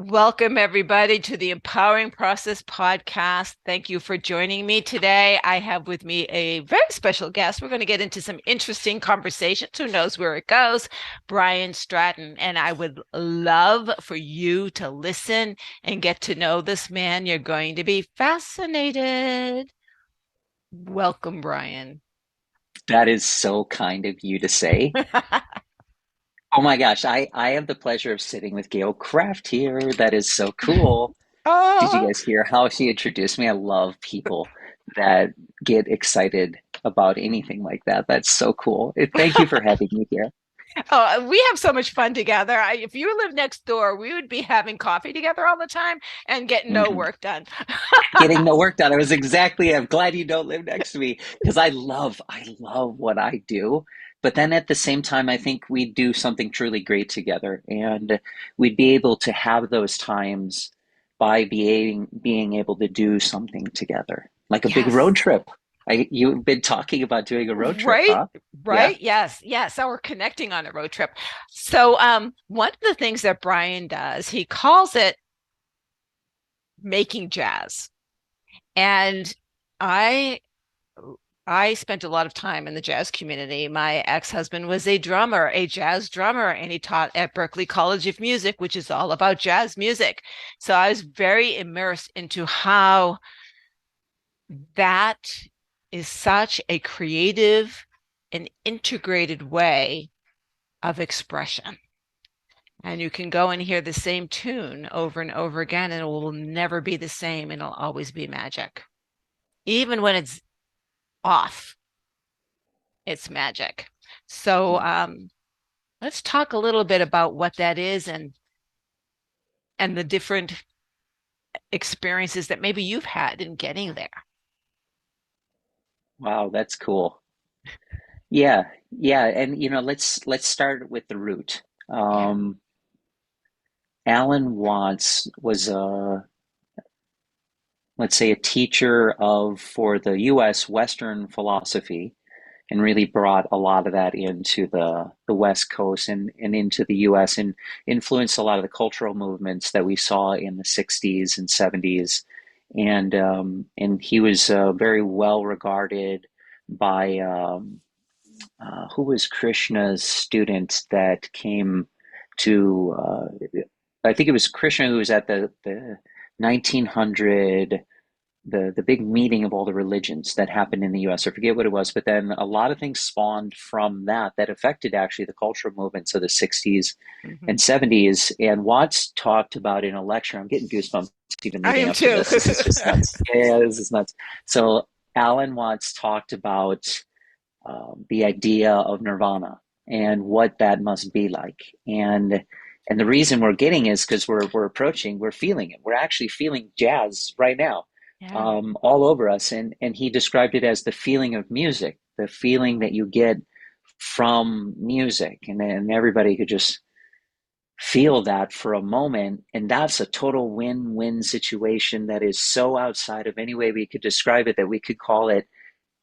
Welcome, everybody, to the Empowering Process podcast. Thank you for joining me today. I have with me a very special guest. We're going to get into some interesting conversations. Who knows where it goes? Bryant Stratton. And I would love for you to listen and get to know this man. You're going to be fascinated. Welcome, Brian. That is so kind of you to say. Oh my gosh, I have the pleasure of sitting with Gail Kraft here. That is so cool. Did you Oh, guys hear how she introduced me? I love people that get excited about anything like that. That's so cool. Thank you for having me here. oh, we have so much fun together. If you lived next door, we would be having coffee together all the time and getting no Mhm. work done. Getting the work done. I'm glad you don't live next to me because I love what I do. But then at the same time, I think we do something truly great together, and we'd be able to have those times by being able to do something together, like a big road Yes. trip. You've been talking about doing a road trip, Right? huh? Yeah. Right? Yes. Yes. So we're connecting on a road trip. So one of the things that Brian does, he calls it making jazz. And I I spent a lot of time in the jazz community. My ex-husband was a drummer, a jazz drummer, and he taught at Berklee College of Music, which is all about jazz music. So I was very immersed into how that is such a creative and integrated way of expression. And you can go and hear the same tune over and over again, and it will never be the same, and it'll always be magic. Even when it's off, it's magic. So let's talk a little bit about what that is and the different experiences that maybe you've had in getting there. Wow, that's cool. Yeah, yeah, and let's start with the root. Yeah. Alan Watts was a let's say a teacher of for the US Western philosophy and really brought a lot of that into the West Coast and into the US and influenced a lot of the cultural movements that we saw in the 60s and 70s. And he was very well regarded by who was Krishna's student that came to I think it was Krishna who was at the 1900 the big meeting of all the religions that happened in the US. I forget what it was, but then a lot of things spawned from that affected actually the cultural movements of the 60s Mhm. and 70s. And Watts talked about in a lecture, I'm getting goosebumps even I leading am up to too. this. This is just nuts. Yeah, this is nuts. So Alan Watts talked about the idea of nirvana and what that must be like. And the reason we're getting is because we're approaching, we're feeling it. We're actually feeling jazz right now, Yeah. all over us. And he described it as the feeling of music, the feeling that you get from music, and everybody could just feel that for a moment. And that's a total win-win situation that is so outside of any way we could describe it that we could call it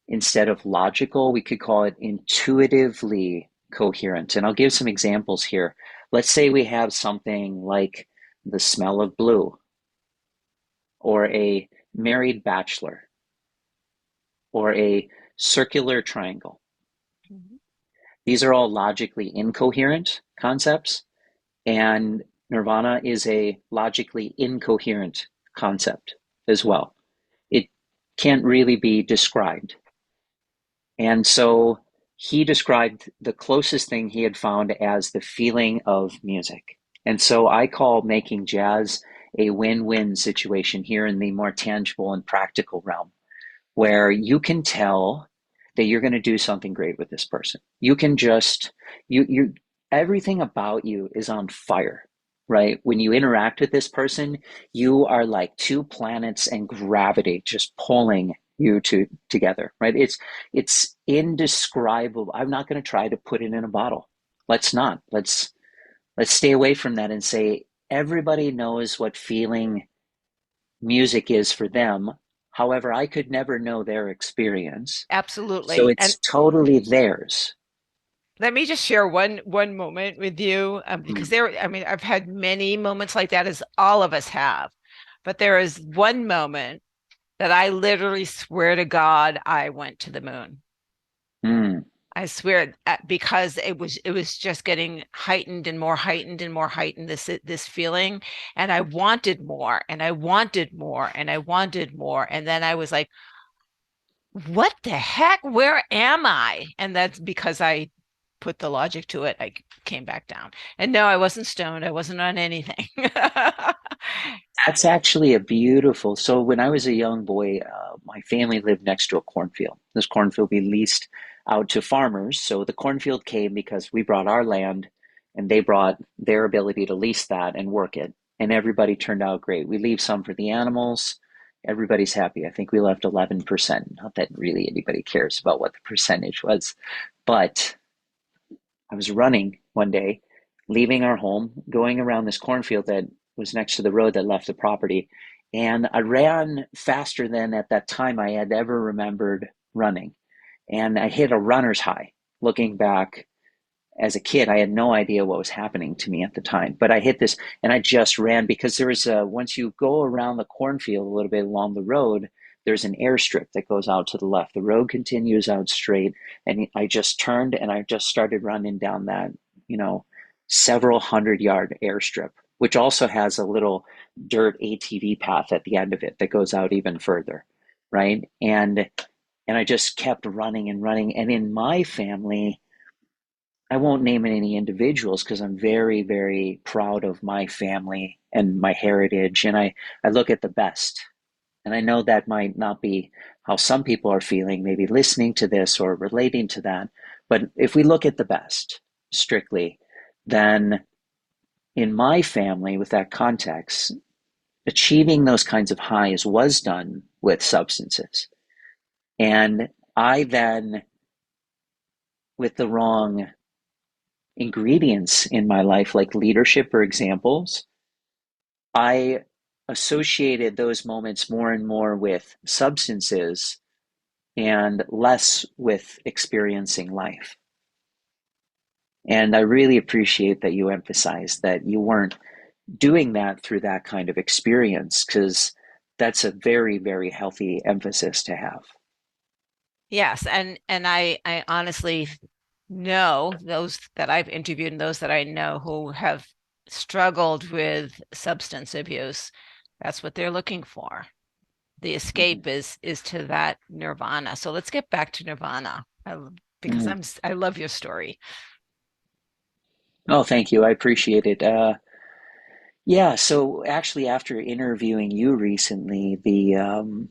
instead of logical, we could call it intuitively coherent. And I'll give some examples here. Let's say we have something like the smell of blue or a married bachelor or a circular triangle. Mhm. These are all logically incoherent concepts, and nirvana is a logically incoherent concept as well. It can't really be described. And so he described the closest thing he had found as the feeling of music. And so I call making jazz a win-win situation here in the more tangible and practical realm, where you can tell that you're going to do something great with this person. You can just, you, everything about you is on fire, right? When you interact with this person, you are like two planets and gravity just pulling you together, right? It's indescribable. I'm not going to try to put it in a bottle. Let's not. Let's stay away from that and say everybody knows what feeling music is for them. However, I could never know their experience. So Absolutely. And it's totally theirs. let me just share one moment with you, because Mm, I mean, I've had many moments like that, as all of us have, but there is one moment that I literally swear to God I went to the moon. mm, I swear, because it was just getting heightened and more heightened and more heightened, this feeling, and I wanted more, and I wanted more, and I wanted more, and then I was like, what the heck? Where am I? And that's because I put the logic to it. I came back down. And no, I wasn't stoned. I wasn't on anything. that's actually a beautiful. So when I was a young boy, my family lived next to a cornfield. This cornfield we leased out to farmers. So the cornfield came because we brought our land, and they brought their ability to lease that and work it. And everybody turned out great. We leave some for the animals. Everybody's happy. I think we left 11%. Not that really anybody cares about what the percentage was, but I was running one day, leaving our home, going around this cornfield that was next to the road that left the property. And I ran faster than at that time I had ever remembered running. And I hit a runner's high. Looking back as a kid, I had no idea what was happening to me at the time. But I hit this and I just ran because there was once you go around the cornfield a little bit along the road, there's an airstrip that goes out to the left. The road continues out straight. And I just turned and I just started running down that, you know, several 100-yard airstrip, which also has a little dirt ATV path at the end of it that goes out even further. Right. And I just kept running and running. And in my family, I won't name any individuals because I'm very, very proud of my family and my heritage. And I look at the best. And I know that might not be how some people are feeling, maybe listening to this or relating to that. But if we look at the best strictly, then in my family, with that context, achieving those kinds of highs was done with substances. And I then, with the wrong ingredients in my life, like leadership or examples, I associated those moments more and more with substances and less with experiencing life. And I really appreciate that you emphasized that you weren't doing that through that kind of experience, because that's a very, very healthy emphasis to have. Yes, and I honestly know those that I've interviewed and those that I know who have struggled with substance abuse. That's what they're looking for. The escape is to that nirvana. So let's get back to nirvana, because Mm. I love your story. Oh, thank you. I appreciate it. Yeah, so actually, after interviewing you recently, the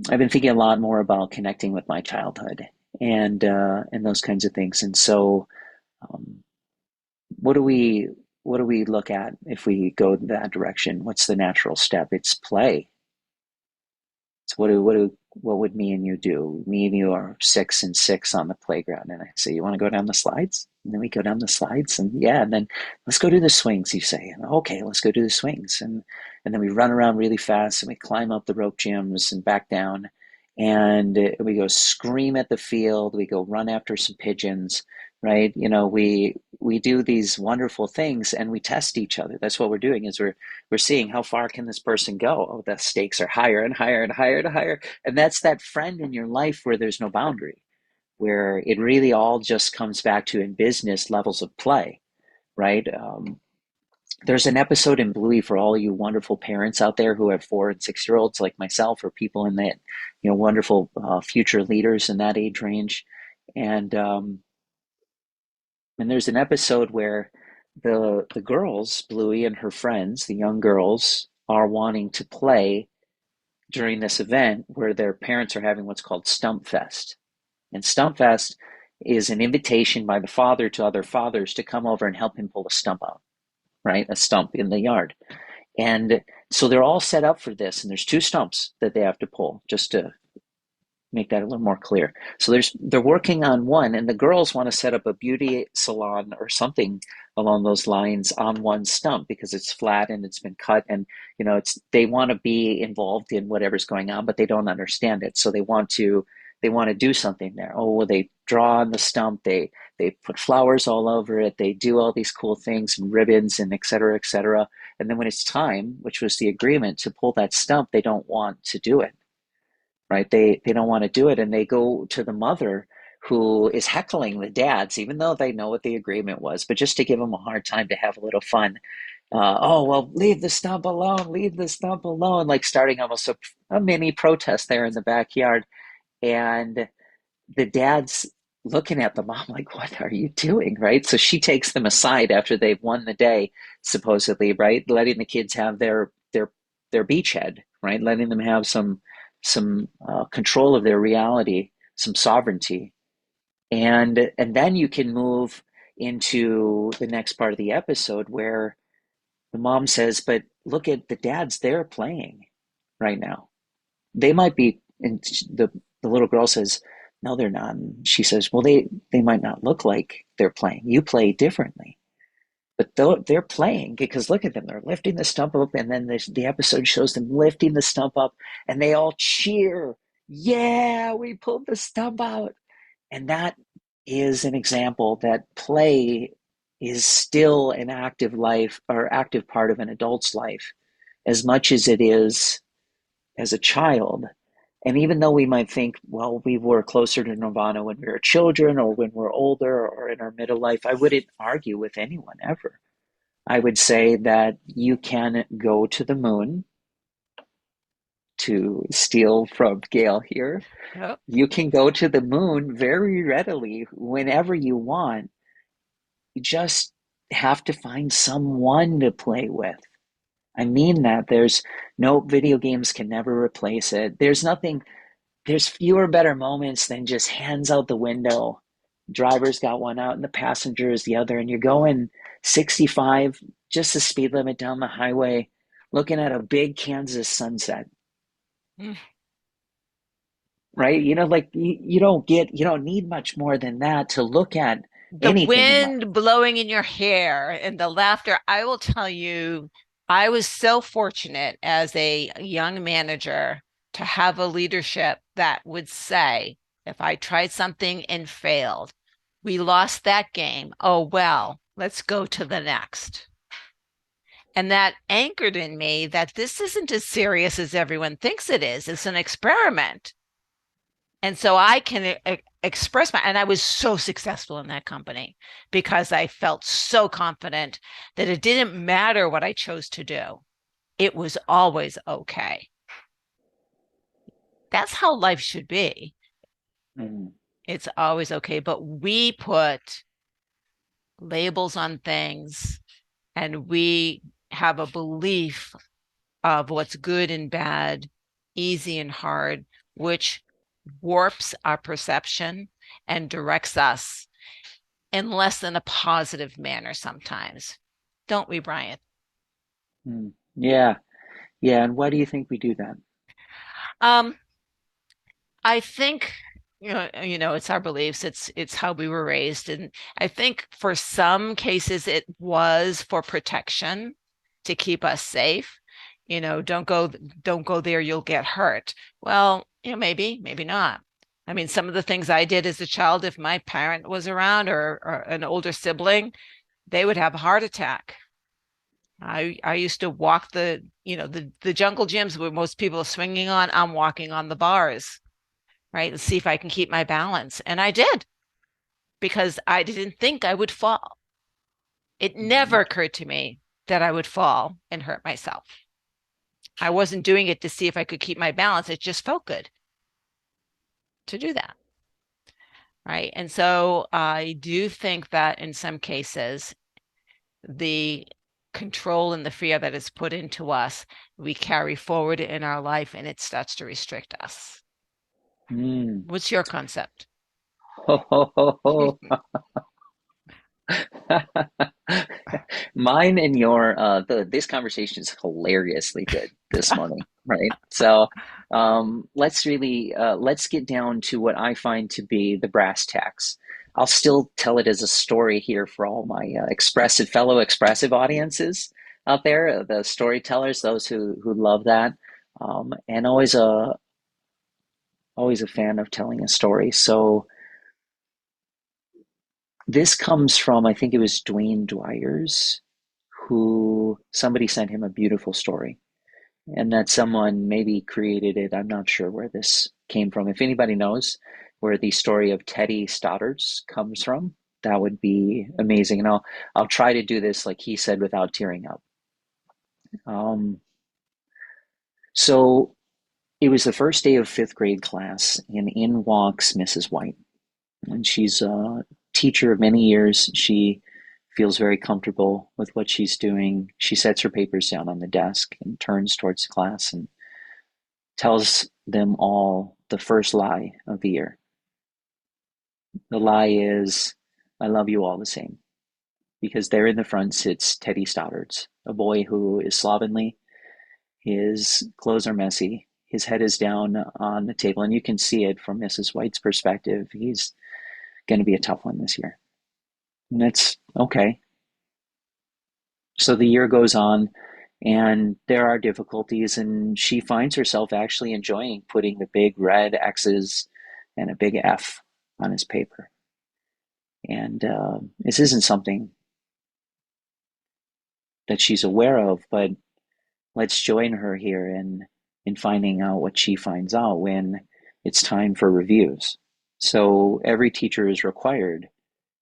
I've been thinking a lot more about connecting with my childhood and those kinds of things. And so, um, what do we what do we look at if we go that direction? What's the natural step? It's play. So what would me and you do? Me and you are 6 and 6 on the playground, and I say, "You want to go down the slides?" And then we go down the slides, and yeah, and then let's go do the swings. You say, and okay, let's go do the swings, and then we run around really fast, and we climb up the rope gyms and back down, and we go scream at the field. We go run after some pigeons, right? We do these wonderful things, and we test each other. That's what we're doing. Is we're seeing how far can this person go. Oh, the stakes are higher and higher and higher and higher, and that's that friend in your life where there's no boundary, where it really all just comes back to, in business, levels of play, right? There's an episode in Bluey for all you wonderful parents out there who have 4 and 6 year olds like myself, or people in that, wonderful future leaders in that age range. And um, and there's an episode where the girls, Bluey and her friends, the young girls, are wanting to play during this event where their parents are having what's called Stump Fest. And Stump Fest is an invitation by the father to other fathers to come over and help him pull a stump out, right? A stump in the yard. And so they're all set up for this, and there's 2 stumps that they have to pull, just to make that a little more clear. So they're working on one, and the girls want to set up a beauty salon or something along those lines on one stump because it's flat and it's been cut, and it's they want to be involved in whatever's going on, but they don't understand it. So they want to they want to do something there. Oh, well, they draw on the stump, they put flowers all over it, they do all these cool things and ribbons and et cetera, et cetera. And then when it's time, which was the agreement to pull that stump, they don't want to do it, right? They don't want to do it, and they go to the mother who is heckling the dads, even though they know what the agreement was, but just to give them a hard time to have a little fun. Oh, well, leave the stump alone, leave the stump alone, like starting almost a mini protest there in the backyard. And the dad's looking at the mom like, what are you doing? Right. So she takes them aside after they've won the day, supposedly, right? Letting the kids have their beachhead, right? Letting them have some control of their reality, some sovereignty. And then you can move into the next part of the episode where the mom says, but look at the dads, they're playing right now. They might be, and the little girl says, no, they're not. And she says, well, they might not look like they're playing. You play differently. But they're playing because look at them. They're lifting the stump up, and then the episode shows them lifting the stump up, and they all cheer. Yeah, we pulled the stump out. And that is an example that play is still an active life or active part of an adult's life as much as it is as a child. And even though we might think, well, we were closer to nirvana when we were children or when we're older or in our middle life, I wouldn't argue with anyone ever. I would say that you can go to the moon, to steal from Gail here. Yep. You can go to the moon very readily whenever you want. You just have to find someone to play with. I mean that. There's no video games can never replace it. There's nothing, there's fewer better moments than just hands out the window. Driver's got one out and the passenger is the other, and you're going 65, just the speed limit down the highway, looking at a big Kansas sunset, Mm. right? Like you don't need much more than that to look at The anything in life. wind blowing in your hair and the laughter. I will tell you, I was so fortunate as a young manager to have a leadership that would say, if I tried something and failed, we lost that game. Oh, well, let's go to the next. And that anchored in me that this isn't as serious as everyone thinks it is. It's an experiment. And so I can express and I was so successful in that company because I felt so confident that it didn't matter what I chose to do. It was always okay. That's how life should be. Mm, It's always okay. But we put labels on things and we have a belief of what's good and bad, easy and hard, which warps our perception and directs us in less than a positive manner sometimes. Don't we, Bryant? yeah, yeah. And why do you think we do that? Um, I think it's our beliefs. It's how we were raised, and I think for some cases it was for protection to keep us safe. Don't go there, you'll get hurt. Well, maybe not. I mean, some of the things I did as a child, if my parent was around or an older sibling, they would have a heart attack. I used to walk the jungle gyms where most people are swinging on. I'm walking on the bars, right? Let's see if I can keep my balance. And I did because I didn't think I would fall. It Mhm. never occurred to me that I would fall and hurt myself. I wasn't doing it to see if I could keep my balance. It just felt good to do that. Right. And so I do think that in some cases, the control and the fear that is put into us, we carry forward in our life and it starts to restrict us. Mm. What's your concept? Ho, ho, ho, ho. Mine and your this conversation is hilariously good this morning, right? So let's get down to what I find to be the brass tacks. I'll still tell it as a story here for all my fellow expressive audiences out there, the storytellers, those who love that, and always always a fan of telling a story. So this comes from, I think it was Dwayne Dwyer's, who somebody sent him a beautiful story, and that someone maybe created it. I'm not sure where this came from. If anybody knows where the story of Teddy Stoddart's comes from, that would be amazing. And I'll try to do this like he said without tearing up. Um, so it was the first day of fifth grade class, and in walks Mrs. White. And she's a teacher of many years. She feels very comfortable with what she's doing. She sets her papers down on the desk and turns towards the class and tells them all the first lie of the year. The lie is, I love you all the same. Because there in the front sits Teddy Stoddards, a boy who is slovenly. His clothes are messy. His head is down on the table, and you can see it from Mrs. White's perspective. He's going to be a tough one this year. And that's okay. So the year goes on, and there are difficulties, and she finds herself actually enjoying putting the big red X's and a big F on his paper. And this isn't something that she's aware of, but let's join her here in finding out what she finds out when it's time for reviews. So every teacher is required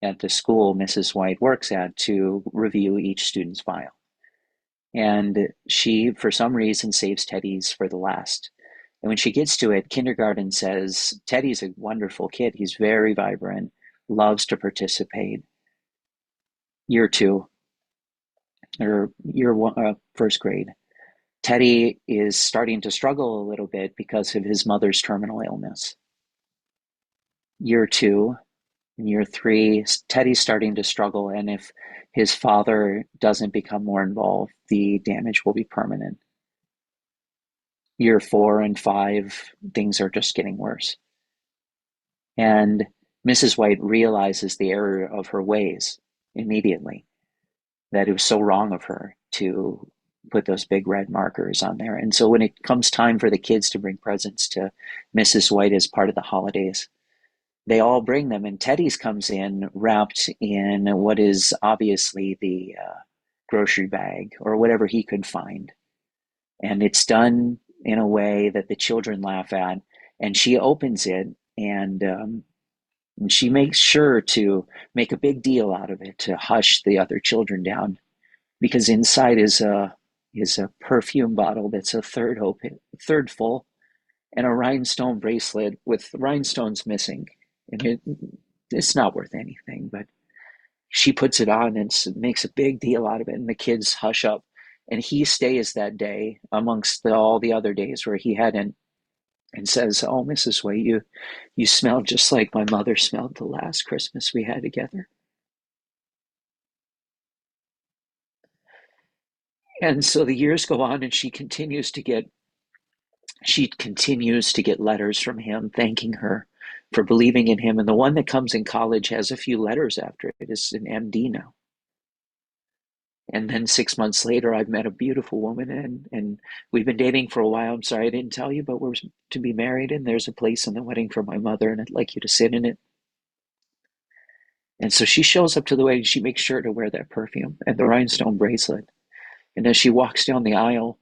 at the school Mrs. White works at to review each student's file. And she, for some reason, saves Teddy's for the last. And when she gets to it, kindergarten says, Teddy's a wonderful kid. He's very vibrant, loves to participate. Year two, or year one, first grade, Teddy is starting to struggle a little bit because of his mother's terminal illness. Year two, in year three, Teddy's starting to struggle. And if his father doesn't become more involved, the damage will be permanent. Year four and five, things are just getting worse. And Mrs. White realizes the error of her ways immediately, that it was so wrong of her to put those big red markers on there. And so when it comes time for the kids to bring presents to Mrs. White as part of the holidays, they all bring them. And Teddy's comes in wrapped in what is obviously the grocery bag or whatever he could find. And it's done in a way that the children laugh at. And she opens it, and she makes sure to make a big deal out of it to hush the other children down, because inside is a perfume bottle that's a third open, third full, and a rhinestone bracelet with rhinestones missing. And it's not worth anything, but she puts it on and makes a big deal out of it, and the kids hush up. And he stays that day amongst all the other days where he hadn't, and says, "Oh, Mrs. Way, you smell just like my mother smelled the last Christmas we had together." And so the years go on, and she continues to get letters from him thanking her for believing in him. And the one that comes in college has a few letters after it. It's an MD now. And then 6 months later, I've met a beautiful woman, and we've been dating for a while. I'm sorry I didn't tell you, but we're to be married, and there's a place in the wedding for my mother, and I'd like you to sit in it. And so she shows up to the wedding. She makes sure to wear that perfume and the rhinestone bracelet. And as she walks down the aisle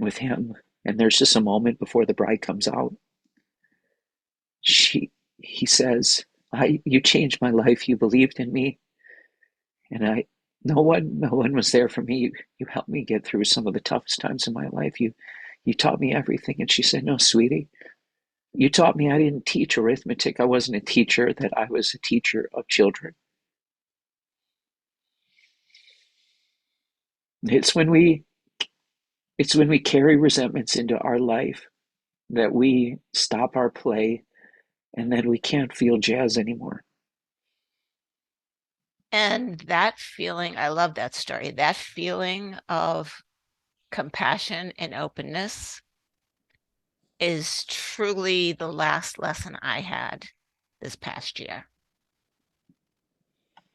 with him, and there's just a moment before the bride comes out, he says, you changed my life. You believed in me. And no one was there for me. You helped me get through some of the toughest times in my life. You taught me everything." And she said, "No, sweetie, you taught me. I didn't teach arithmetic. I wasn't a teacher, that I was a teacher of children." It's when we it's when we carry resentments into our life that we stop our play, and then we can't feel jazz anymore. And that feeling, I love that story. That feeling of compassion and openness is truly the last lesson I had this past year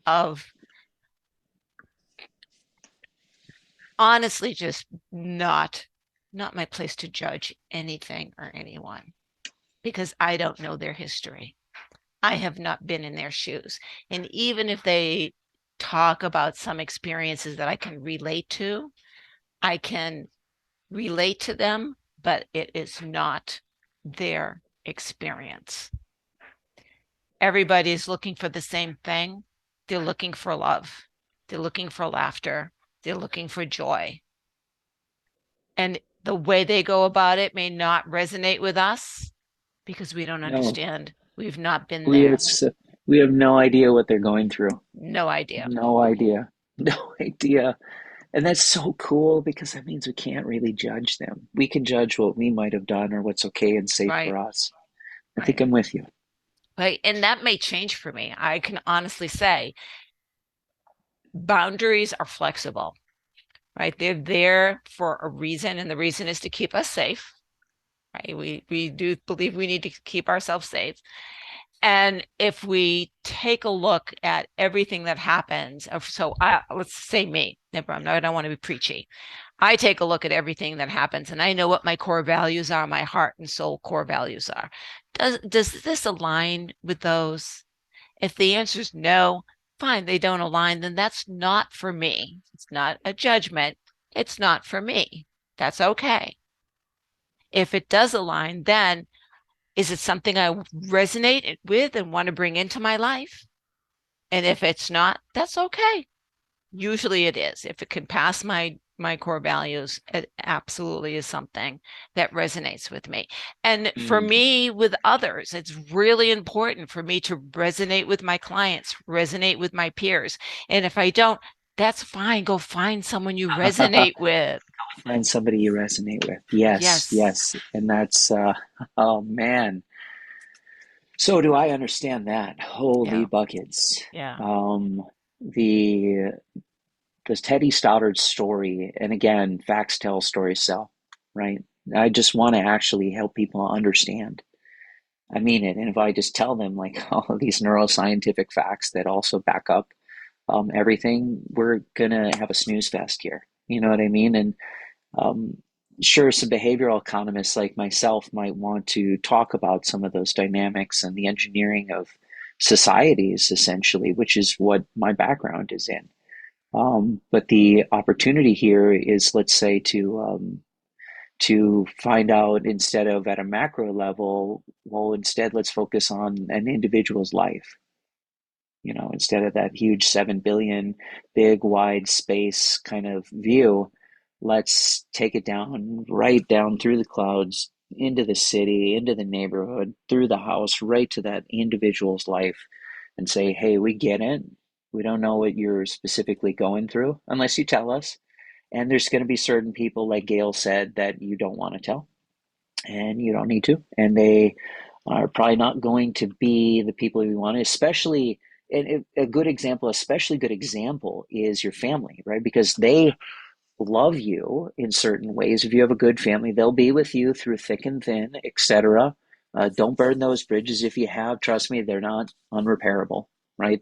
of honestly just not my place to judge anything or anyone. because I don't know their history. I have not been in their shoes. And even if they talk about some experiences that I can relate to, I can relate to them, but it is not their experience. Everybody is looking for the same thing. They're looking for love. They're looking for laughter. They're looking for joy. And the way they go about it may not resonate with us because we don't No, understand. We've not been we there. it's we have no idea what they're going through. No idea. No idea. No idea. And that's so cool because that means we can't really judge them. We can judge what we might have done or what's okay and safe Right. for us. I think Right. I'm with you. Right. And that may change for me. I can honestly say boundaries are flexible, right? They're there for a reason, and the reason is to keep us safe, right? We do believe we need to keep ourselves safe. And if we take a look at everything that happens, let's say me, I don't want to be preachy. I take a look at everything that happens and I know what my core values are, my heart and soul core values are. Does this align with those? If the answer is no, fine, they don't align, then that's not for me. It's not a judgment. It's not for me. That's okay. If it does align, then is it something I resonate with and want to bring into my life? And if it's not, that's okay. Usually it is. If it can pass my core values, it absolutely is something that resonates with me. And for Mm. me, with others, it's really important for me to resonate with my clients, resonate with my peers. And if I don't, that's fine. Go find someone you resonate with. Find somebody you resonate with. Yes, Yes. yes. And that's, oh man. So do I understand that? Holy Yeah. buckets. Yeah. Um, the Teddy Stoddard story, and again, facts tell, stories sell, right? I just want to actually help people understand. I mean it. And if I just tell them like all of these neuroscientific facts that also back up everything, we're gonna have a snooze fest here. You know what I mean? And um, sure, some behavioral economists like myself might want to talk about some of those dynamics and the engineering of societies, essentially, which is what my background is in. But the opportunity here is, let's say, to find out instead of at a macro level, well, instead let's focus on an individual's life. Instead of that huge 7 billion big wide space kind of view, let's take it down, right down through the clouds, into the city, into the neighborhood, through the house, right to that individual's life, and say, hey, we get it. We don't know what you're specifically going through unless you tell us. And there's going to be certain people, like Gail said, that you don't want to tell, and you don't need to. And they are probably not going to be the people you want, especially. And a good example, especially good example, is your family, right? Because they love you in certain ways. If you have a good family, they'll be with you through thick and thin, etc. Don't burn those bridges. If you have, trust me, they're not unrepairable, right?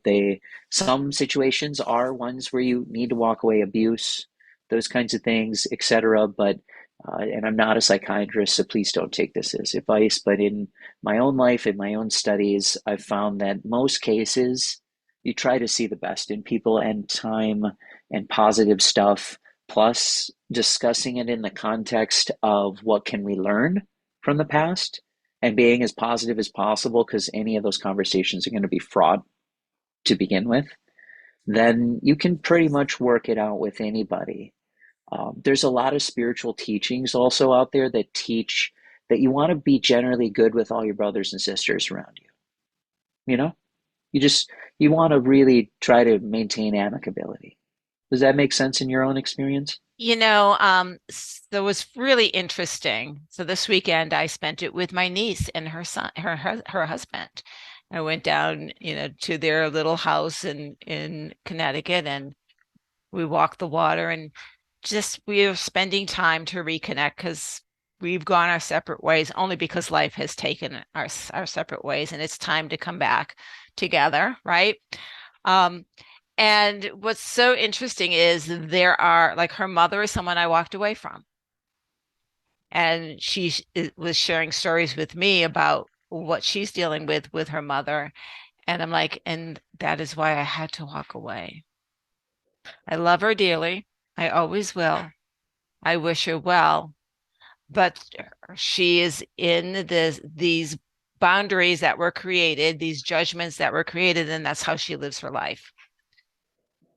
Some situations are ones where you need to walk away, abuse, those kinds of things, etc. But and I'm not a psychiatrist, so please don't take this as advice. But in my own life, in my own studies, I've found that most cases you try to see the best in people and time and positive stuff, plus discussing it in the context of what can we learn from the past and being as positive as possible, because any of those conversations are going to be fraught to begin with, then you can pretty much work it out with anybody. There's a lot of spiritual teachings also out there that teach that you want to be generally good with all your brothers and sisters around you. You know, you just you want to really try to maintain amicability. Does that make sense in your own experience? So it was really interesting. So this weekend I spent it with my niece and her son, her husband. I went down, to their little house in Connecticut, and we walked the water, and just we were spending time to reconnect because we've gone our separate ways only because life has taken our separate ways, and it's time to come back together, right? Um, and what's so interesting is there are like her mother is someone I walked away from. And was sharing stories with me about what she's dealing with her mother. And I'm like, and that is why I had to walk away. I love her dearly. I always will. I wish her well, but she is in these boundaries that were created, these judgments that were created, and that's how she lives her life.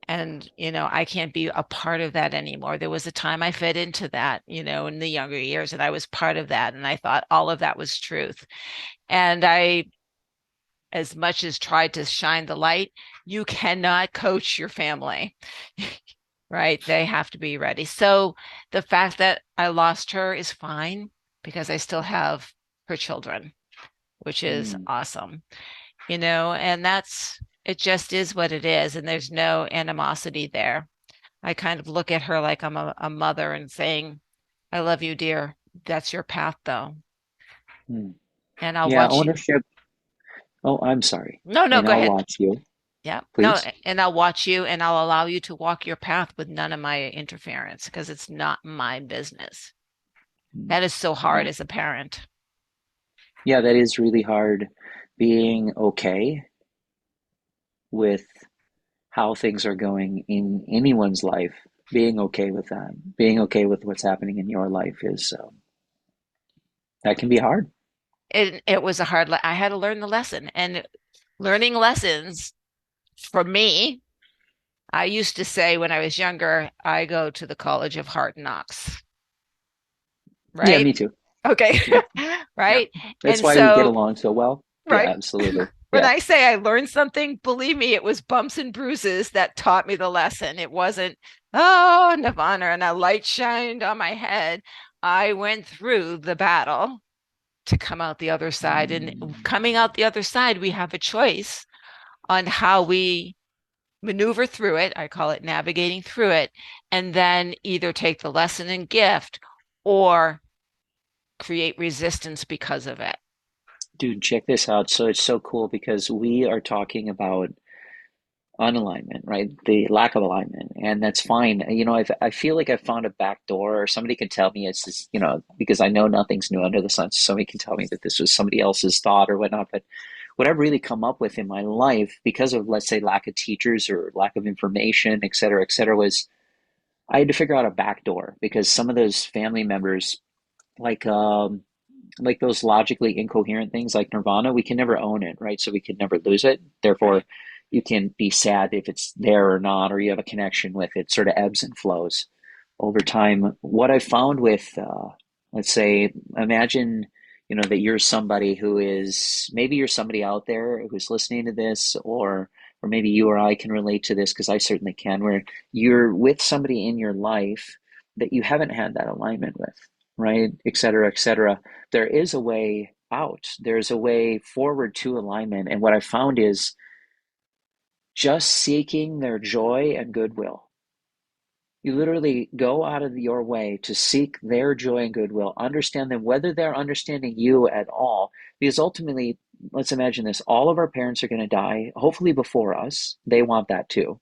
And, I can't be a part of that anymore. There was a time I fed into that, in the younger years, and I was part of that. And I thought all of that was truth. And I, as much as tried to shine the light, you cannot coach your family, right? They have to be ready. So the fact that I lost her is fine because I still have her children, which is Mm, awesome, and it just is what it is. And there's no animosity there. I kind of look at her like I'm a mother and saying, I love you, dear. That's your path, though. mm. And I'll Yeah, watch you. ownership. Oh, I'm sorry. No, no, And go I'll ahead. watch you, Yeah. No, please. and I'll watch you and I'll allow you to walk your path with none of my interference because it's not my business. Mm. That is so hard Yeah. as a parent. Yeah, that is really hard being okay with how things are going in anyone's life. Being okay with that, being okay with what's happening in your life is that can be hard. It was a I had to learn the lesson. And learning lessons for me, I used to say when I was younger, I go to the College of Hard Knocks, Yeah, right? me too. Okay. Yeah, yeah. Right. That's And why we get so, along so well. Yeah, right. absolutely. When Yeah. I say I learned something, believe me, it was bumps and bruises that taught me the lesson. It wasn't, oh, Nirvana, and a light shined on my head. I went through the battle to come out the other side. And coming out the other side, we have a choice on how we maneuver through it. I call it navigating through it, and then either take the lesson and gift or create resistance because of it. Dude, check this out. So it's so cool because we are talking about unalignment, right? The lack of alignment, and that's fine. I feel like I found a back door, or somebody can tell me it's this, because I know nothing's new under the sun. So somebody can tell me that this was somebody else's thought or whatnot. But what I've really come up with in my life, because of, let's say, lack of teachers or lack of information, et cetera, was I had to figure out a back door because some of those family members, like like those logically incoherent things like Nirvana, we can never own it, right? So we can never lose it. Therefore, you can be sad if it's there or not, or you have a connection with it, sort of ebbs and flows over time. What I found with, let's say, imagine, that you're somebody who is, maybe you're somebody out there who's listening to this, or maybe you or I can relate to this because I certainly can, where you're with somebody in your life that you haven't had that alignment with, right? Et cetera, et cetera. There is a way out. There's a way forward to alignment. And what I found is just seeking their joy and goodwill. You literally go out of your way to seek their joy and goodwill, understand them, whether they're understanding you at all. Because ultimately, let's imagine this, all of our parents are going to die, hopefully before us. They want that too,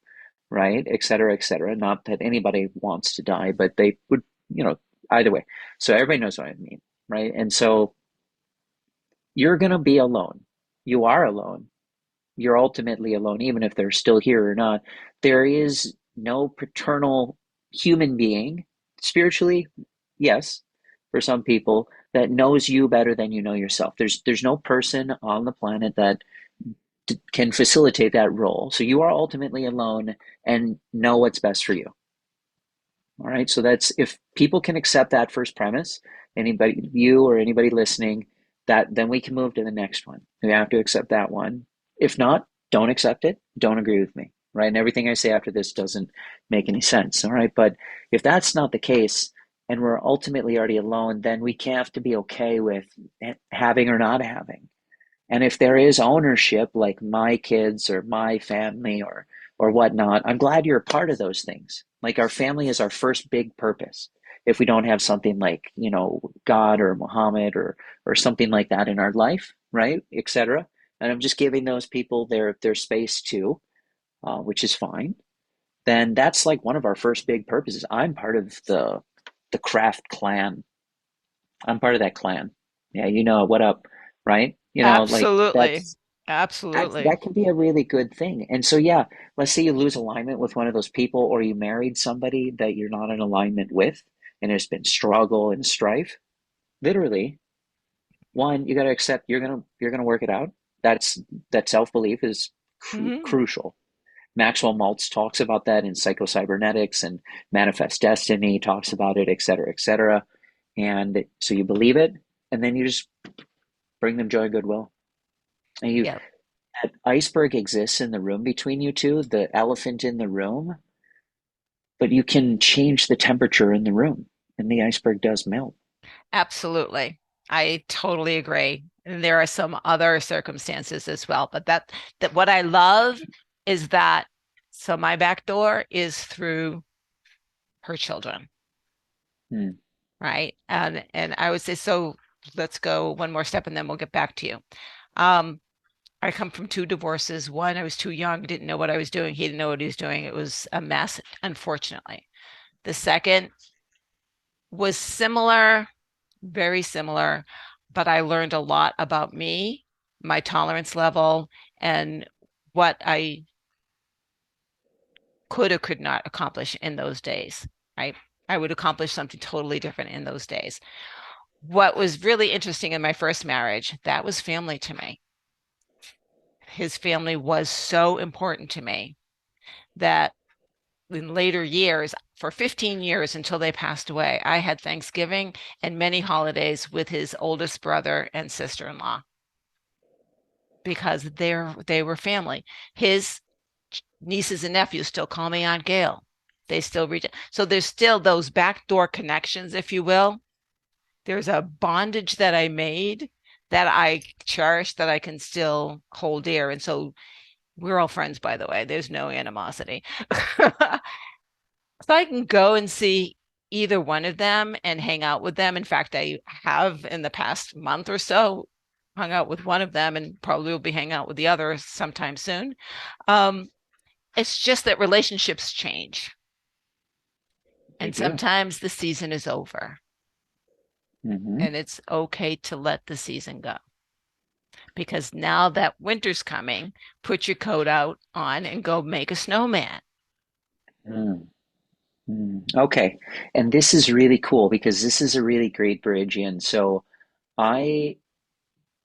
right? Et cetera, et cetera. Not that anybody wants to die, but they would, you know, either way. So everybody knows what I mean, right? And so you're going to be alone. You are alone. You're ultimately alone, even if they're still here or not. There is no paternal human being, spiritually, yes, for some people, that knows you better than you know yourself. There's no person on the planet that can facilitate that role. So you are ultimately alone and know what's best for you. All right. So that's if people can accept that first premise, anybody, you or anybody listening, that then we can move to the next one. We have to accept that one. If not, don't accept it. Don't agree with me. Right. And everything I say after this doesn't make any sense. All right. But if that's not the case, and we're ultimately already alone, then we have to be okay with having or not having. And if there is ownership, like my kids or my family or whatnot, I'm glad you're a part of those things. Like our family is our first big purpose. If we don't have something like, God or Muhammad or something like that in our life, right, etc. And I'm just giving those people their space too, which is fine. Then that's like one of our first big purposes. I'm part of the craft clan, I'm part of that clan. Yeah, you know what up, right? Like Absolutely. Absolutely. that can be a really good thing. And so yeah, let's say you lose alignment with one of those people, or you married somebody that you're not in alignment with, and there's been struggle and strife. Literally, one, you got to accept you're gonna work it out. That self-belief is Hmm. crucial. Maxwell Maltz talks about that in psychocybernetics, and Manifest Destiny talks about it, et cetera, et cetera. And so you believe it, and then you just bring them joy and goodwill. And Yeah, that iceberg exists in the room between you two, the elephant in the room, but you can change the temperature in the room, and the iceberg does melt. absolutely. I totally agree. And there are some other circumstances as well, but that what I love is that so my back door is through her children, Hmm. right? And I would say so let's go one more step and then we'll get back to you. Um, I come from two divorces. One, I was too young, didn't know what I was doing. He didn't know what he was doing. It was a mess, unfortunately. The second was similar, very similar, but I learned a lot about me, my tolerance level, and what I could or could not accomplish in those days, right? I would accomplish something totally different in those days. What was really interesting in my first marriage, that was family to me. His family was so important to me that in later years, for 15 years until they passed away, I had Thanksgiving and many holidays with his oldest brother and sister-in-law because they were family. His nieces and nephews still call me Aunt Gail. They still reach. So there's still those backdoor connections, if you will. There's a bondage that I made that I cherish that I can still hold dear. And so we're all friends, by the way. There's no animosity. So I can go and see either one of them and hang out with them. In fact, I have in the past month or so hung out with one of them and probably will be hanging out with the other sometime soon. Um, it's just that relationships change. They And do. sometimes the season is over Hmm. and it's okay to let the season go because now that winter's coming, put your coat out on and go make a snowman. Mm. Mm. Okay. And this is really cool because this is a really great bridge in. So I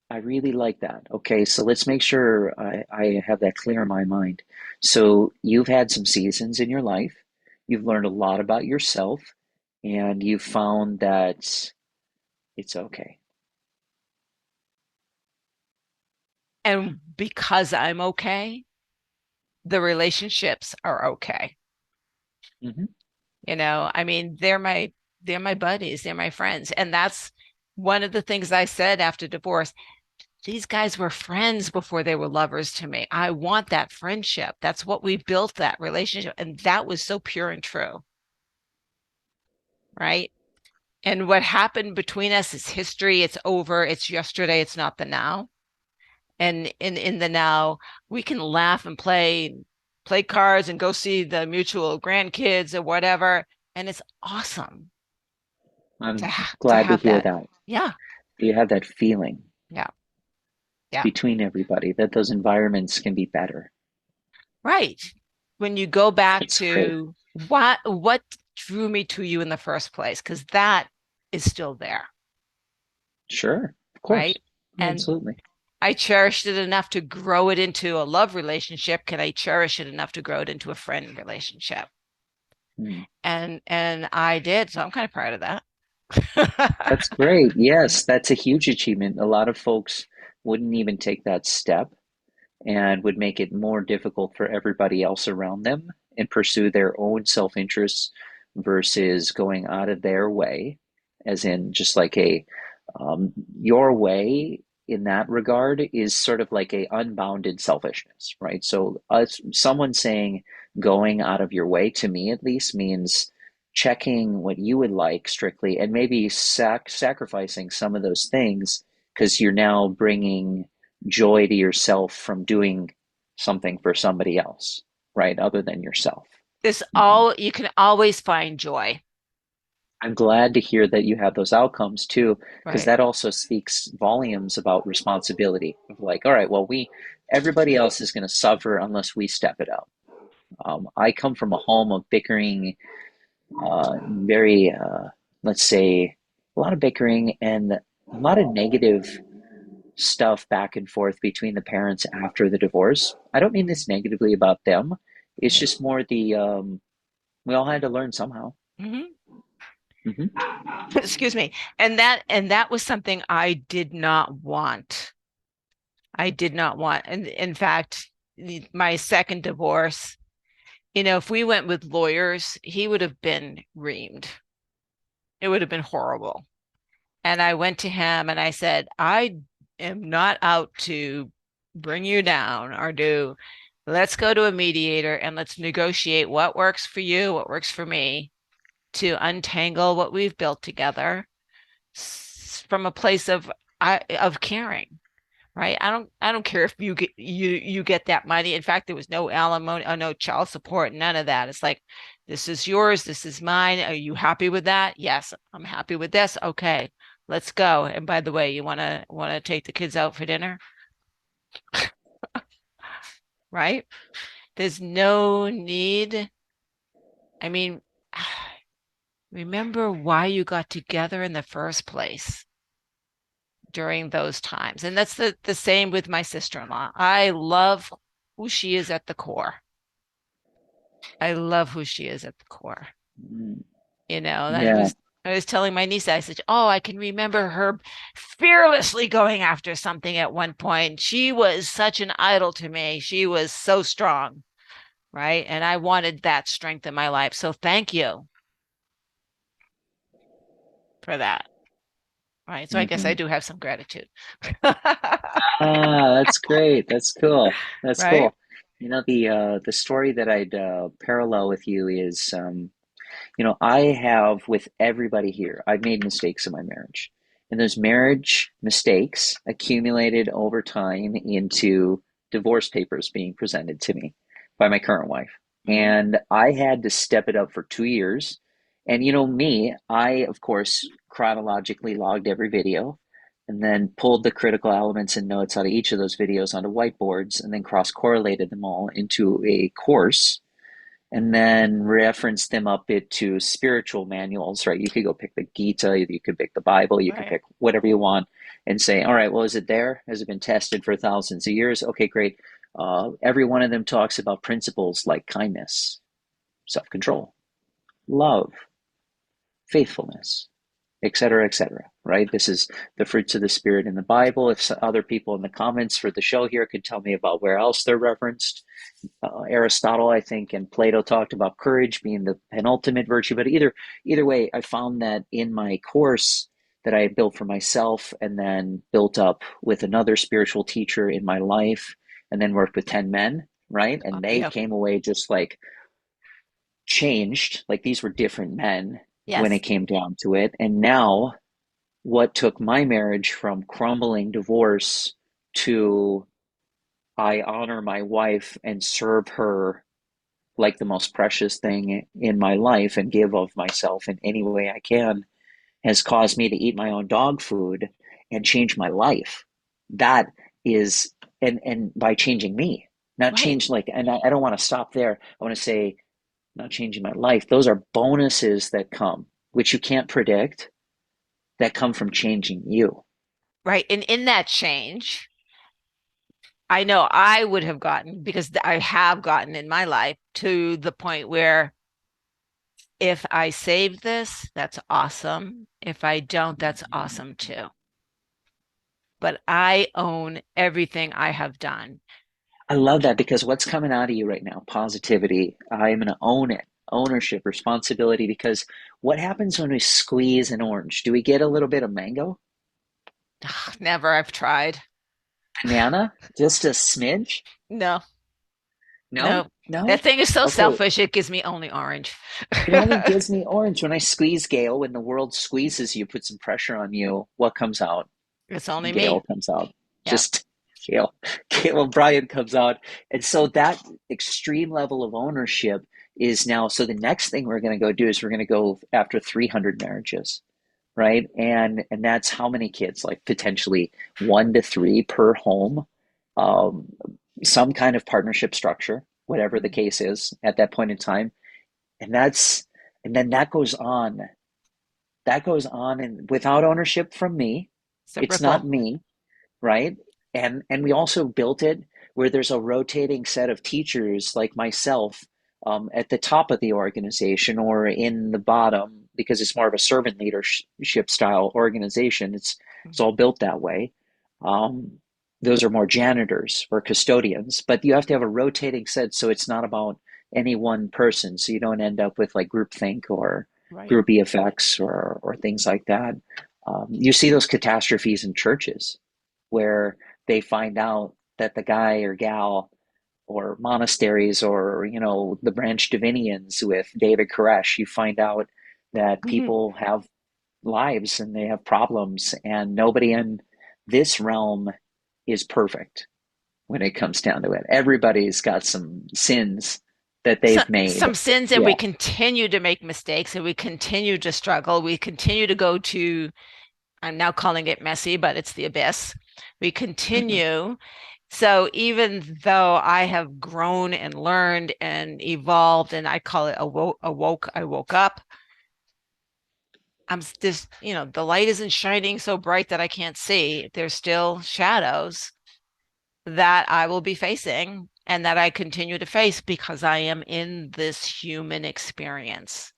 I really like that. Okay, so let's make sure I have that clear in my mind. So you've had some seasons in your life, you've learned a lot about yourself, and you've found that it's okay. And because I'm okay, the relationships are okay. Hmm. I mean, they're my buddies, they're my friends. And that's one of the things I said after divorce. These guys were friends before they were lovers to me. I want that friendship. That's what we built that relationship. And that was so pure and true, right? And what happened between us is history. It's over. It's yesterday. It's not the now. And in the now, we can laugh and play cards and go see the mutual grandkids or whatever. And it's awesome to I'm ha to glad to have hear that. that. Yeah, You have that feeling yeah, yeah. between everybody that those environments can be better. Right. When you go back That's great. to what drew me to you in the first place, because that is still there, Sure, of course. right? And Absolutely. I cherished it enough to grow it into a love relationship. Can I cherish it enough to grow it into a friend relationship? Hmm. And I did, so I'm kind of proud of that. That's great. Yes, that's a huge achievement. A lot of folks wouldn't even take that step and would make it more difficult for everybody else around them and pursue their own self-interests versus going out of their way, as in just like your way in that regard is sort of like a unbounded selfishness, right? So someone saying going out of your way to me at least means checking what you would like strictly and maybe sacrificing some of those things because you're now bringing joy to yourself from doing something for somebody else, right? Other than yourself. This Hmm. all you can always find joy. I'm glad to hear that you have those outcomes too, because Right. that also speaks volumes about responsibility. Of like, all right, well, everybody else is going to suffer unless we step it up. I come from a home of bickering, very, let's say, a lot of bickering and a lot of negative stuff back and forth between the parents after the divorce. I don't mean this negatively about them. It's Right. just more we all had to learn somehow. Hmm. Hmm. Excuse me. And that was something I did not want. I did not want. And in fact, my second divorce, if we went with lawyers, he would have been reamed. It would have been horrible. And I went to him and I said, I am not out to bring you down or do, let's go to a mediator and let's negotiate what works for you, what works for me to untangle what we've built together from a place of caring, right? I don't care if you get that money. In fact, there was no alimony, no child support, none of that. It's like, this is yours, this is mine. Are you happy with that? Yes, I'm happy with this. Okay, let's go. And by the way, you wanna take the kids out for dinner, right? There's no need. I mean, remember why you got together in the first place during those times. And that's the same with my sister-in-law. I love who she is at the core. I love who she is at the core. And I Yeah. was I was telling my niece, I said, "Oh, I can remember her fearlessly going after something at one point. She was such an idol to me. She was so strong, right? And I wanted that strength in my life. So thank you for that." Right. So I guess I Hmm. do have some gratitude. Ah, that's great. That's cool. That's Right? cool. The story that I'd parallel with you is, I have with everybody here, I've made mistakes in my marriage. And those marriage mistakes accumulated over time into divorce papers being presented to me by my current wife. Hmm. And I had to step it up for 2 years. And me, I, of course, chronologically logged every video and then pulled the critical elements and notes out of each of those videos onto whiteboards and then cross correlated them all into a course and then reference them up into spiritual manuals, right? You could go pick the Gita, you could pick the Bible, you could Right. pick whatever you want and say, all right, well, is it there? Has it been tested for thousands of years? Okay, great. Every one of them talks about principles like kindness, self control, love, faithfulness, et cetera, right? This is the fruits of the spirit in the Bible. If other people in the comments for the show here could tell me about where else they're referenced, Aristotle, I think, and Plato talked about courage being the penultimate virtue. But either way, I found that in my course that I had built for myself, and then built up with another spiritual teacher in my life, and then worked with 10 men, right? And they Yeah. came away just like changed, like these were different men when it Yes. came down to it. And now, what took my marriage from crumbling divorce to I honor my wife and serve her like the most precious thing in my life and give of myself in any way I can has caused me to eat my own dog food and change my life. That is, and by changing me, not Right. change like, and I don't want to stop there. I want to say, not changing my life. Those are bonuses that come, which you can't predict, that come from changing you. Right. And in that change, I know I would have gotten, because I have gotten in my life to the point where if I save this, that's awesome. If I don't, that's awesome too. But I own everything I have done. I love that because what's coming out of you right now, positivity. I'm going to own it, ownership, responsibility. Because what happens when we squeeze an orange? Do we get a little bit of mango, Never, I've tried. banana, just a smidge? No, No, no. That no. thing is so Okay, selfish, it gives me only orange. it only gives me orange. When I squeeze Gale, when the world squeezes you, put some pressure on you, what comes out? It's only me. Gale comes out. Yeah. Just Gale. Gale O'Brien comes out. And so that extreme level of ownership is now, so the next thing we're going to go do is we're going to go after 300 marriages, right? And that's how many kids, like potentially 1 to 3 per home, um, some kind of partnership structure, whatever the case is at that point in time. And that's, and then that goes on and without ownership from me. It's a It's ripple. not me, right? And we also built it where there's a rotating set of teachers like myself, at the top of the organization or in the bottom, because it's more of a servant leadership style organization. It's all built that way. Um, those are more janitors or custodians, but you have to have a rotating set so it's not about any one person, so you don't end up with like groupthink or Right. group effects or things like that. You see those catastrophes in churches where they find out that the guy or gal, or monasteries, or the Branch Davinians with David Koresh, you find out that people have lives and they have problems, and nobody in this realm is perfect when it comes down to it. Everybody's got some sins that So, they've made. some sins, and we Yeah. continue to make mistakes, and we continue to struggle. We continue to go to, I'm now calling it messy, but it's the abyss. We Mm-hmm. continue. So even though I have grown and learned and evolved, and I call it I woke up, I'm this, the light isn't shining so bright that I can't see. There's still shadows that I will be facing and that I continue to face because I am in this human experience.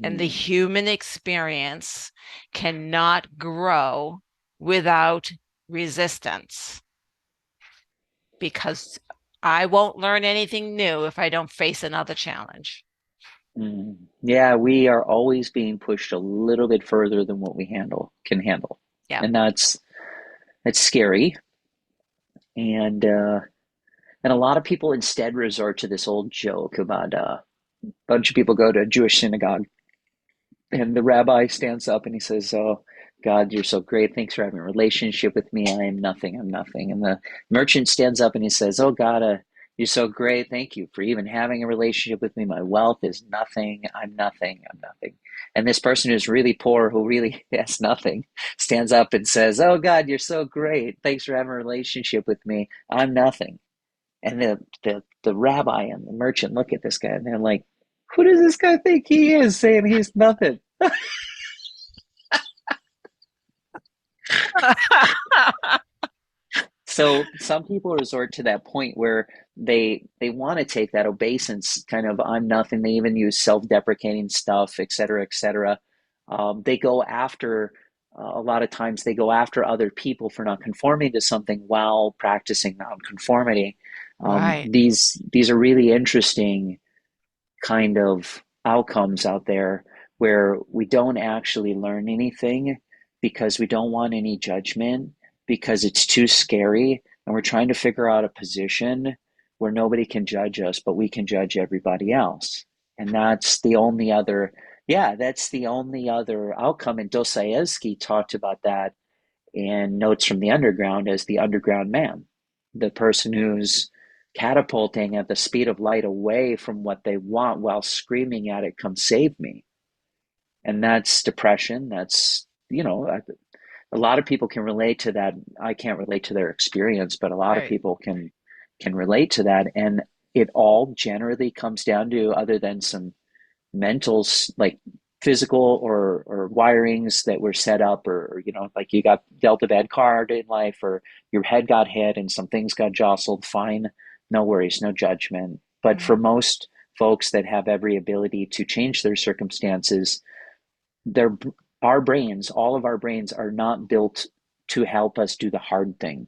And the Mm-hmm. human experience cannot grow without resistance because I won't learn anything new if I don't face another challenge. Mm. Yeah, we are always being pushed a little bit further than what we handle can handle, Yeah. and that's scary. And a lot of people instead resort to this old joke about a bunch of people go to a Jewish synagogue, and the rabbi stands up and he says, "Oh, God, you're so great. Thanks for having a relationship with me. I am nothing. I'm nothing." And the merchant stands up and he says, "Oh, God, you're so great. Thank you for even having a relationship with me. My wealth is nothing. I'm nothing. I'm nothing." And this person who's really poor, who really has nothing, stands up and says, "Oh, God, you're so great. Thanks for having a relationship with me. I'm nothing." And the rabbi and the merchant look at this guy and they're like, "Who does this guy think he is saying he's nothing?" So some people resort to that point where they want to take that obeisance kind of "I'm nothing." They even use self-deprecating stuff, et cetera, et cetera. They go after a lot of times they go after other people for not conforming to something while practicing nonconformity. Right. These are really interesting kind of outcomes out there where we don't actually learn anything because we don't want any judgment, because it's too scary, and we're trying to figure out a position where nobody can judge us, but we can judge everybody else. And that's the only other outcome. And Dostoevsky talked about that in Notes from the Underground as the underground man, the person who's catapulting at the speed of light away from what they want while screaming at it, "Come save me." And that's depression. A lot of people can relate to that. I can't relate to their experience, but a lot of Right. people can relate to that. And it all generally comes down to, other than some mentals, like physical or wirings that were set up, or like you got dealt a bad card in life, or your head got hit and some things got jostled, fine, no worries, no judgment. But for Mhm. most folks that have every ability to change their circumstances, their our brains, all of our brains, are not built to help us do the hard thing.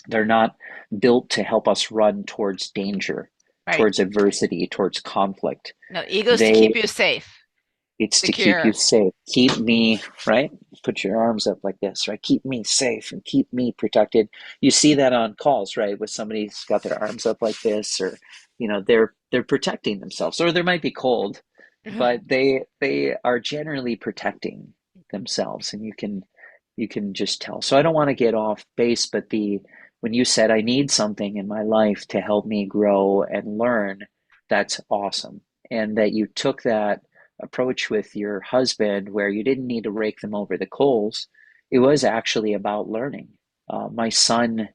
They're not built to help us run towards danger, Right. towards adversity, towards conflict. No, ego's to They keep you safe, It's to keep you secure. safe. Keep me, right? Put your arms up like this, right? Keep me safe and keep me protected. You see that on calls, right? With somebody's got their arms up like this, or they're protecting themselves, or they might be cold, but they are generally protecting themselves, and you can just tell. So I don't want to get off base, but the when you said I need something in my life to help me grow and learn, that's awesome. And that you took that approach with your husband where you didn't need to rake them over the coals. It was actually about learning. My son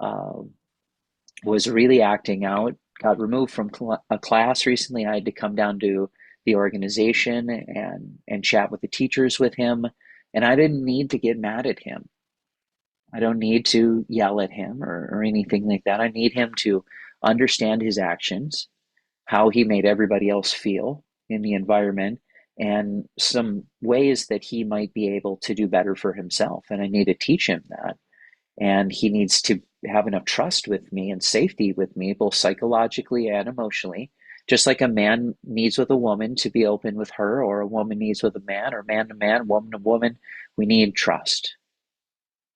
uh, was really acting out, got removed from a class recently. I had to come down to the organization and chat with the teachers with him. And I didn't need to get mad at him. I don't need to yell at him or anything like that. I need him to understand his actions, how he made everybody else feel in the environment, and some ways that he might be able to do better for himself. And I need to teach him that. And he needs to have enough trust with me and safety with me, both psychologically and emotionally, just like a man needs with a woman to be open with her, or a woman needs with a man, or man to man, woman to woman. We need trust,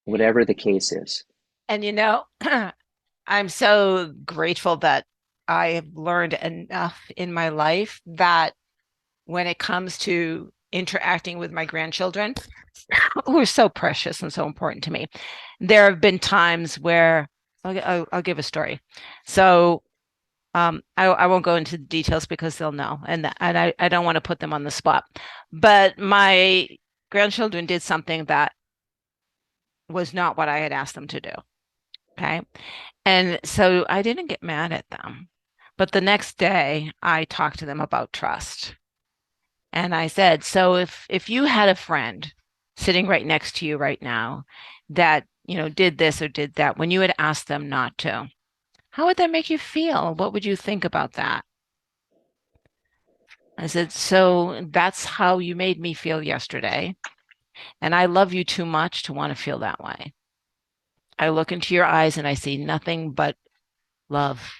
whatever the case is. And I'm so grateful that I have learned enough in my life that when it comes to interacting with my grandchildren, who are so precious and so important to me, there have been times where I'll give a story. So I won't go into the details because they'll know, and I don't want to put them on the spot. But my grandchildren did something that was not what I had asked them to do. Okay. And so I didn't get mad at them. But the next day, I talked to them about trust. And I said, so if you had a friend sitting right next to you right now that, did this or did that, when you had asked them not to, how would that make you feel? What would you think about that? I said, so that's how you made me feel yesterday. And I love you too much to want to feel that way. I look into your eyes and I see nothing but love.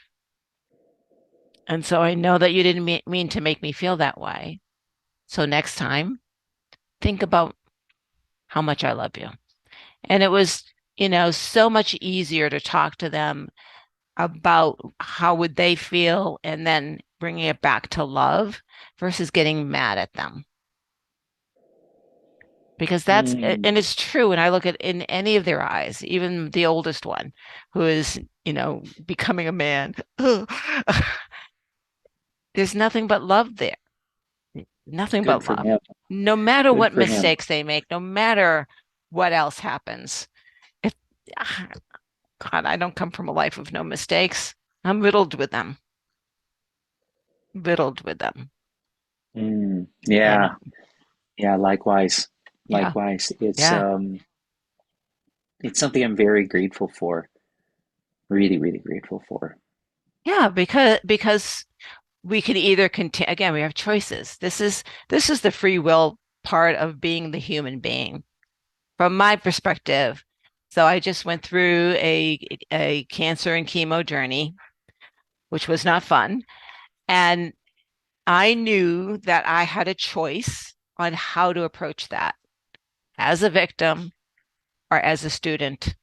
And so I know that you didn't mean to make me feel that way. So next time, think about how much I love you. And it was, so much easier to talk to them about how would they feel and then bringing it back to love versus getting mad at them. Because and Mm, it's true. And I look at in any of their eyes, even the oldest one who is, becoming a man, there's nothing but love there. Nothing good but for love. him. No matter Good what for him. mistakes they make, no matter what else happens. If God, I don't come from a life of no mistakes. I'm riddled with them, riddled with them. Yeah, And yeah, likewise. yeah, Likewise. yeah, It's something I'm very grateful for. Really, really grateful for. yeah, because we can either continue again, we have choices. This is the free will part of being the human being. From my perspective, so I just went through a cancer and chemo journey, which was not fun. And I knew that I had a choice on how to approach that as a victim or as a student.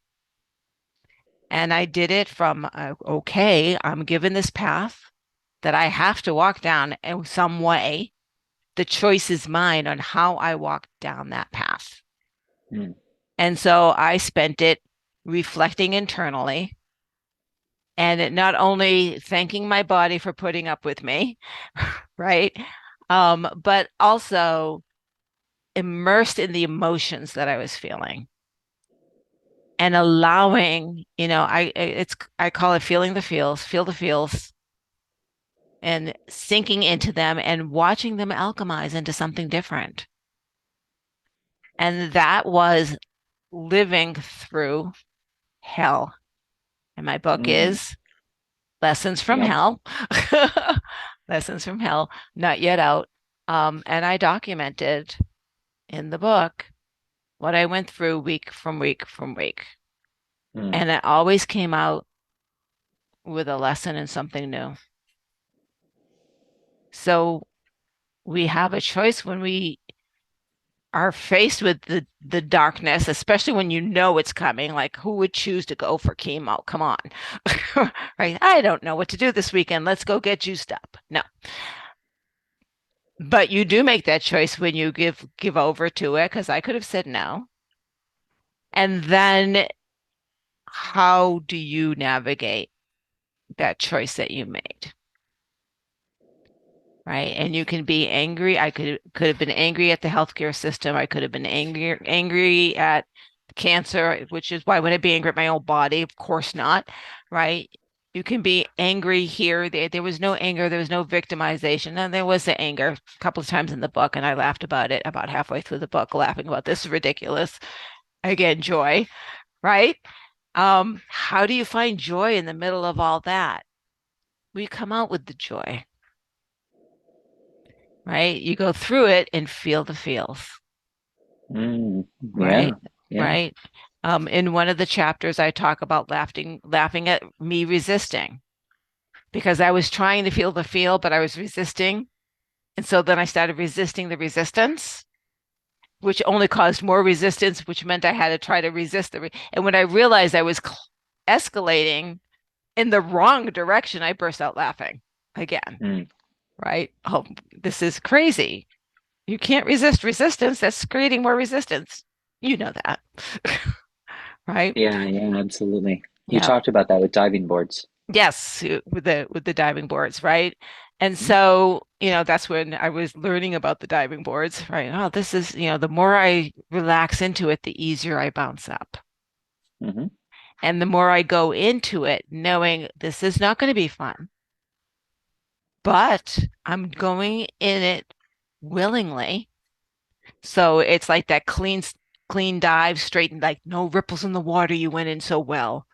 And I did it from, okay, I'm given this path that I have to walk down in some way. The choice is mine on how I walk down that path. Mm, And so I spent it reflecting internally and not only thanking my body for putting up with me, right? But also immersed in the emotions that I was feeling and allowing, I call it feeling the feels, feel the feels and sinking into them and watching them alchemize into something different. And that was living through hell. And my book mm, is Lessons from yep. Hell. Lessons from Hell, not yet out. And I documented in the book what I went through week from week from week. Mm, And it always came out with a lesson and something new. So we have a choice when we are faced with the darkness, especially when you know it's coming. Like, who would choose to go for chemo? Come on. Right? I don't know what to do this weekend. Let's go get juiced up. No. But you do make that choice when you give over to it, because I could have said no. And then how do you navigate that choice that you made? right? And you can be angry. I could have been angry at the healthcare system. I could have been angry at cancer, which is why would I be angry at my own body? Of course not, right? You can be angry here. There was no anger. There was no victimization. And there was the anger a couple of times in the book, and I laughed about it about halfway through the book, laughing about this is ridiculous. Again, joy, right? How do you find joy in the middle of all that? We come out with the joy, right? You go through it and feel the feels, Mm, right? yeah, yeah. Right. In one of the chapters, I talk about laughing at me resisting because I was trying to feel the feel, but I was resisting. And so then I started resisting the resistance, which only caused more resistance, which meant I had to try to resist and when I realized I was escalating in the wrong direction, I burst out laughing again, Mm. right? Oh, this is crazy. You can't resist resistance. That's creating more resistance. You know that, right? Yeah, yeah, absolutely. You Yeah. talked about that with diving boards. Yes, with the diving boards, right? And Mm, so, that's when I was learning about the diving boards, right? Oh, this is, the more I relax into it, the easier I bounce up. mm-hmm. And the more I go into it, knowing this is not going to be fun, but I'm going in it willingly. So it's like that clean dive, straight and like no ripples in the water. You went in so well,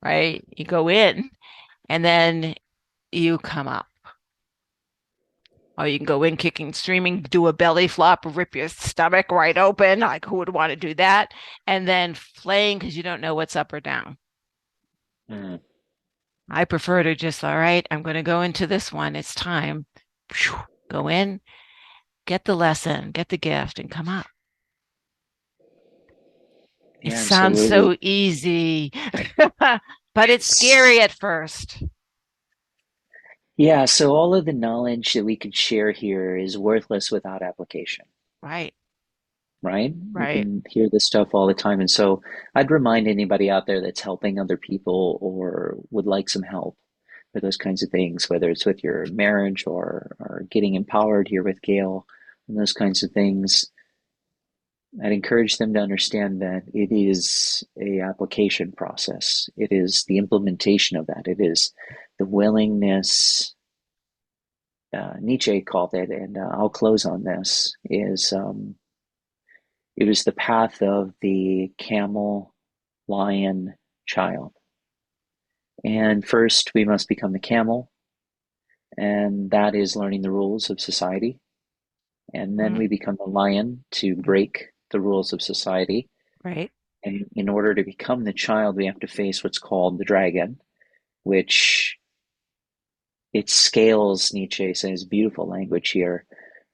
right? You go in and then you come up. Or you can go in kicking, streaming, do a belly flop, rip your stomach right open. Like who would want to do that? And then flaying because you don't know what's up or down. Mm. I prefer to just, all right, I'm going to go into this one. It's time. Go in, get the lesson, get the gift, and come up. It Yeah, sounds absolutely. so easy, but it's scary at first. Yeah, so all of the knowledge that we could share here is worthless without application, Right, right? We right. can hear this stuff all the time. And so I'd remind anybody out there that's helping other people or would like some help with those kinds of things, whether it's with your marriage or getting empowered here with Gail and those kinds of things. I'd encourage them to understand that it is a application process. It is the implementation of that. It is the willingness Nietzsche called it, and I'll close on this, is it was the path of the camel, lion, child. And first, we must become the camel, and that is learning the rules of society. And then Mm, we become the lion to break the rules of society. right. And in order to become the child, we have to face what's called the dragon, which its scales, Nietzsche says, beautiful language here,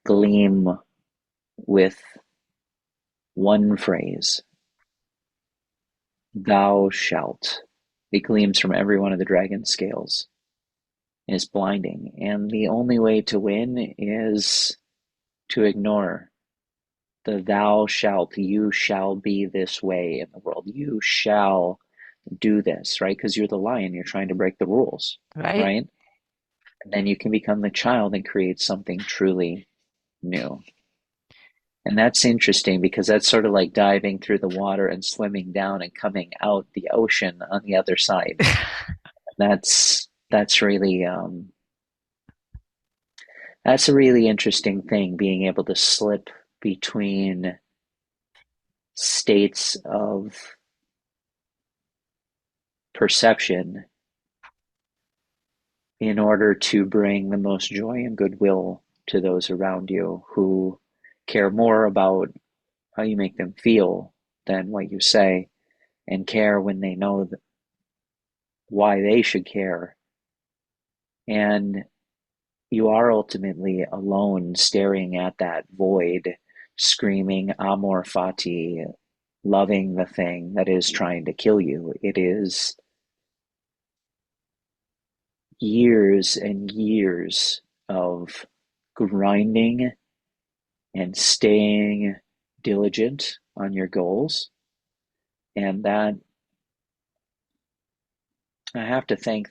gleam with one phrase: thou shalt. It gleams from every one of the dragon's scales and is blinding. And the only way to win is to ignore the thou shalt, you shall be this way in the world. You shall do this, right? Because you're the lion, you're trying to break the rules, Right. right? And then you can become the child and create something truly new. And that's interesting because that's sort of like diving through the water and swimming down and coming out the ocean on the other side. That's really that's a really interesting thing, being able to slip between states of perception in order to bring the most joy and goodwill to those around you who care more about how you make them feel than what you say, and care when they know why they should care. And you are ultimately alone staring at that void, screaming amor fati, loving the thing that is trying to kill you. It is years and years of grinding and staying diligent on your goals. And that I have to thank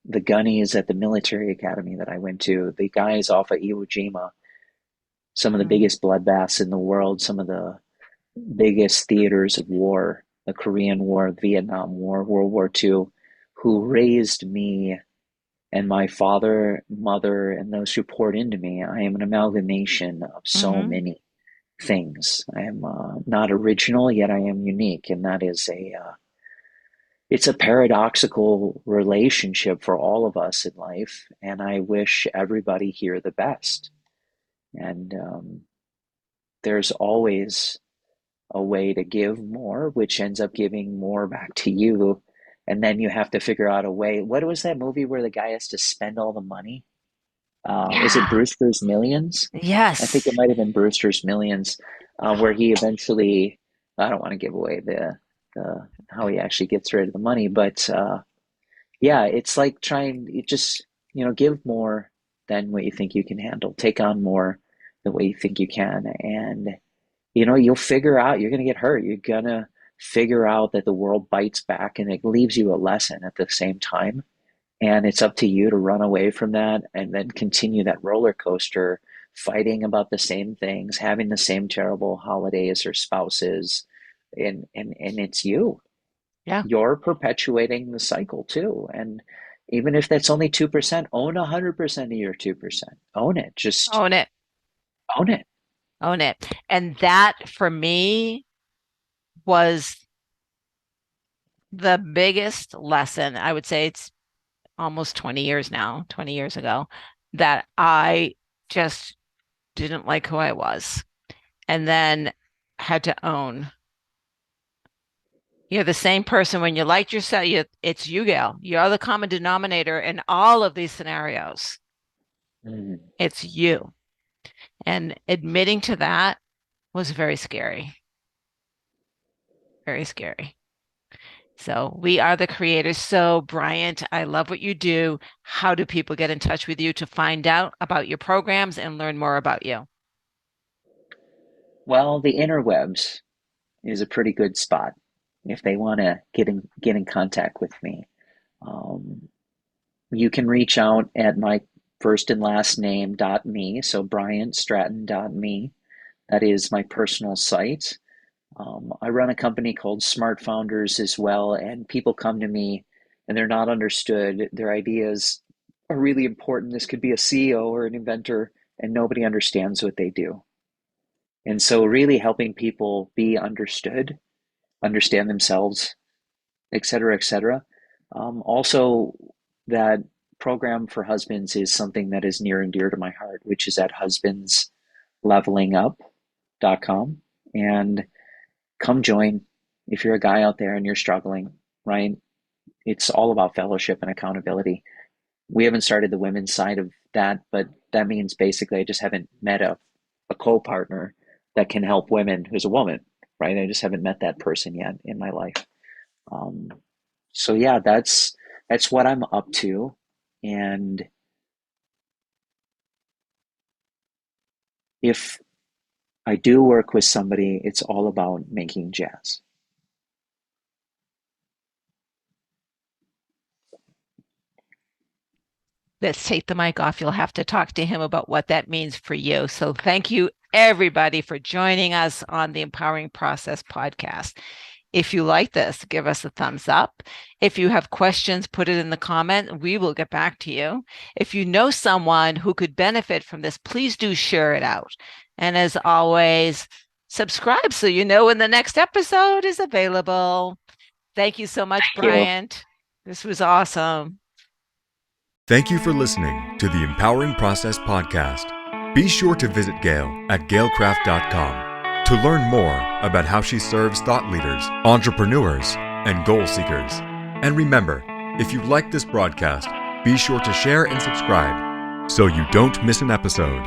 the gunnies at the military academy that I went to, the guys off of Iwo Jima, some of the Mm-hmm. biggest bloodbaths in the world, some of the biggest theaters of war, the Korean War, the Vietnam War, World War II, who raised me and my father, mother, and those who poured into me. I am an amalgamation of so Mm-hmm. many things. I am not original, yet I am unique, and that is a it's a paradoxical relationship for all of us in life. And I wish everybody here the best. And there's always a way to give more, which ends up giving more back to you. And then you have to figure out a way. What was that movie where the guy has to spend all the money? Is it Yeah. Brewster's Millions? I think Yes. it might have been Brewster's Millions, where he eventually, I don't want to give away the how he actually gets rid of the money, but yeah, it's like trying, you just, give more than what you think you can handle, take on more than what you think you can. And, you'll figure out you're going to get hurt. You're going to figure out that the world bites back and it leaves you a lesson at the same time. And it's up to you to run away from that and then continue that roller coaster, fighting about the same things, having the same terrible holidays or spouses. And it's you. Yeah. You're perpetuating the cycle too. And even if that's only 2%, own 100% of your 2%. Own it. Just Own it. own it. Own it. And that for me was the biggest lesson. I would say it's almost 20 years now, 20 years ago, that I just didn't like who I was and then had to own. You're the same person when you liked yourself. It's you, Gail. You're the common denominator in all of these scenarios. Mm. It's you. And admitting to that was very scary, very scary. So we are the creators. So, Bryant, I love what you do. How do people get in touch with you to find out about your programs and learn more about you? Well, the interwebs is a pretty good spot if they want to get in contact with me. Um, you can reach out at my first and last name dot me, so bryantstratton.me. That is my personal site. I run a company called Smart Founders as well, and people come to me and they're not understood. Their ideas are really important. This could be a CEO or an inventor, and nobody understands what they do. And so, really helping people be understood, understand themselves, et cetera, et cetera. Also, that program for husbands is something that is near and dear to my heart, which is at husbandslevelingup.com. And come join if you're a guy out there and you're struggling, right? It's all about fellowship and accountability. We haven't started the women's side of that, but that means basically I just haven't met a co-partner that can help women who's a woman, right? I just haven't met that person yet in my life. Um, so yeah, that's what I'm up to. And if I do work with somebody, it's all about making jazz. Let's take the mic off. You'll have to talk to him about what that means for you. So, thank you, everybody, for joining us on the Empowering Process podcast. If you like this, give us a thumbs up. If you have questions, put it in the comment. We will get back to you. If you know someone who could benefit from this, please do share it out. And as always, subscribe so you know when the next episode is available. Thank you so much, Thank you. Bryant. This was awesome. Thank you for listening to the Empowering Process podcast. Be sure to visit Gail at gailcraft.com to learn more about how she serves thought leaders, entrepreneurs, and goal seekers. And remember, if you like this broadcast, be sure to share and subscribe so you don't miss an episode.